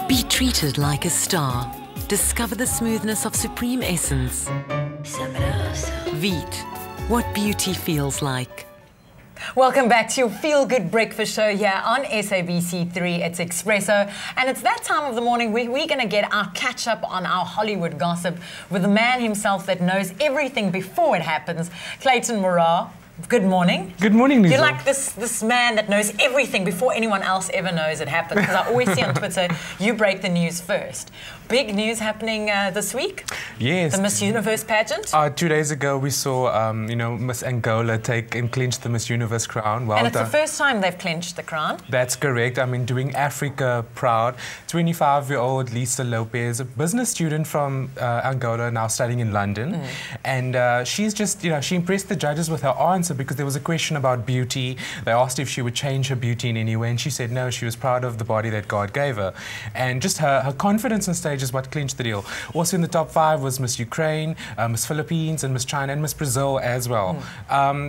Be treated like a star. Discover the smoothness of supreme essence. Veet, what beauty feels like. Welcome back to your feel-good breakfast show here on SABC3. It's eXpresso, and it's that time of the morning where we're going to get our catch-up on our Hollywood gossip with the man himself that knows everything before it happens, Clayton Morar. Good morning. Good morning, Lisa. You're like this man that knows everything before anyone else ever knows it happened, because I always see on Twitter, you break the news first. Big news happening this week. Yes. The Miss Universe pageant. 2 days ago, we saw, Miss Angola take and clinch the Miss Universe crown. Well and it's done. the first time they've clinched the crown. That's correct. I mean, doing Africa proud. 25-year-old Lisa Lopez, a business student from Angola, now studying in London. And she's just, she impressed the judges with her answer because there was a question about beauty. They asked if she would change her beauty in any way, and she said no, she was proud of the body that God gave her. And just her confidence on stage is what clinched the deal. Also in the top 5 was Miss Ukraine, Miss Philippines, and Miss China, and Miss Brazil as well.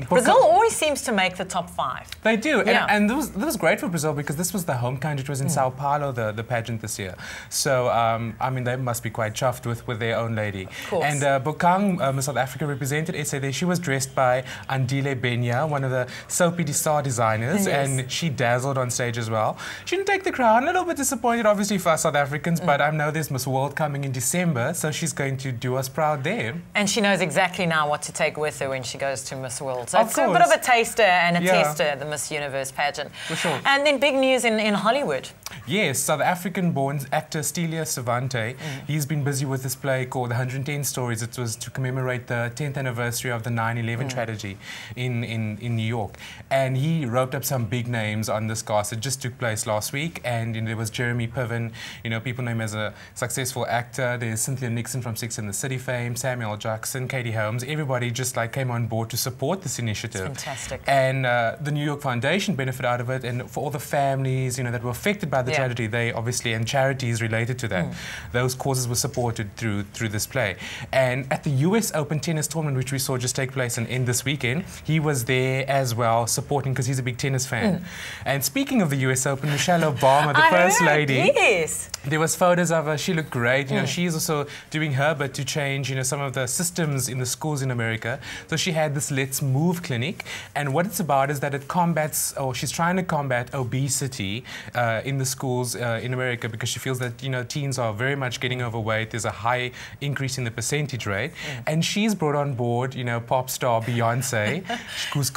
Brazil always seems to make the top 5. They do, yeah. and that was great for Brazil because this was the home country. It was in Sao Paulo, the pageant this year. So, I mean, they must be quite chuffed with their own lady. And Bokang, Miss South Africa, represented SA there. She was dressed by Andile Benya, one of the Soapy star designers, and she dazzled on stage as well. She didn't take the crown. A little bit disappointed, obviously, for us South Africans, but I know there's Miss World coming in December, so she's going to do us proud there. And she knows exactly now what to take with her when she goes to Miss World. So it's a bit of a taster and a tester, the Miss Universe pageant. For sure. And then big news in Hollywood. Yes, South African-born actor Stelia Savante. He's been busy with this play called The 110 Stories. It was to commemorate the 10th anniversary of the 9/11 tragedy in New York. And he roped up some big names on this cast. It just took place last week, and there was Jeremy Piven, people know him as a successful actor. There's Cynthia Nixon from Sex and the City fame, Samuel Jackson, Katie Holmes. Everybody just came on board to support this initiative. It's fantastic. And the New York Foundation benefited out of it, and for all the families that were affected by the tragedy, they obviously, and charities related to that, those causes were supported through this play. And at the US Open tennis tournament, which we saw just take place and end this weekend, he was there as well supporting because he's a big tennis fan. And speaking of the US Open, Michelle Obama, the First Lady, there was photos of her. She looked great. She's also doing her bit to change some of the systems in the schools in America. So she had this Let's Move clinic, and what it's about is that it combats, or she's trying to combat obesity in the schools in America, because she feels that teens are very much getting overweight. There's a high increase in the percentage rate, and she's brought on board pop star Beyonce, who's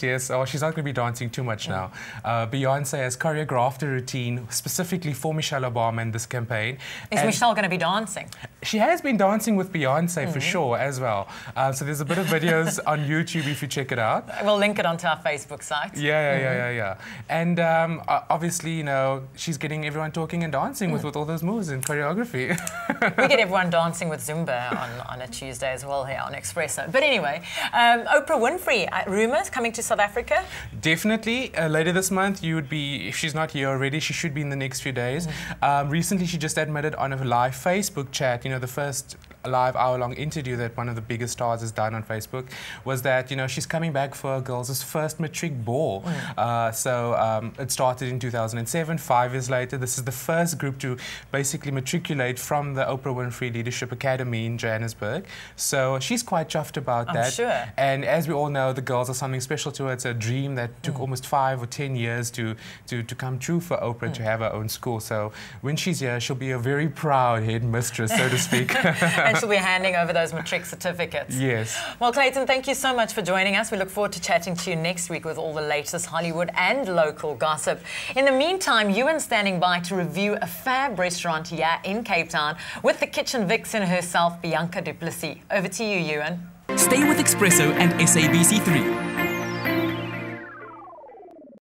yes. Oh, she's not going to be dancing too much now. Beyonce has choreographed a routine specifically for Michelle Obama in this campaign. Is Michelle going to be dancing? She has been dancing with Beyonce for sure as well. So there's a bit of videos on YouTube if you check it out. We'll link it onto our Facebook site. Yeah. And obviously, she's getting everyone talking and dancing with all those moves and choreography. We get everyone dancing with Zumba on a Tuesday as well here on Expresso. But anyway, Oprah Winfrey, rumours coming to South Africa? Definitely. Later this month, if she's not here already, she should be in the next few days. Recently, she just admitted on a live Facebook chat, the first live hour-long interview that one of the biggest stars has done on Facebook, was that she's coming back for her girls' first matric ball. So it started in 2007. 5 years later, this is the first group to basically matriculate from the Oprah Winfrey Leadership Academy in Johannesburg. So she's quite chuffed about that. I'm sure. And as we all know, the girls are something special to her. It's a dream that took almost 5 or 10 years to come true for Oprah to have her own school. So when she's here, she'll be a very proud headmistress, so to speak. And she'll be handing over those matric certificates. Yes. Well, Clayton, thank you so much for joining us. We look forward to chatting to you next week with all the latest Hollywood and local gossip. In the meantime, Ewan's standing by to review a fab restaurant here in Cape Town with the kitchen vixen herself, Bianca du Plessis. Over to you, Ewan. Stay with eXpresso and SABC3.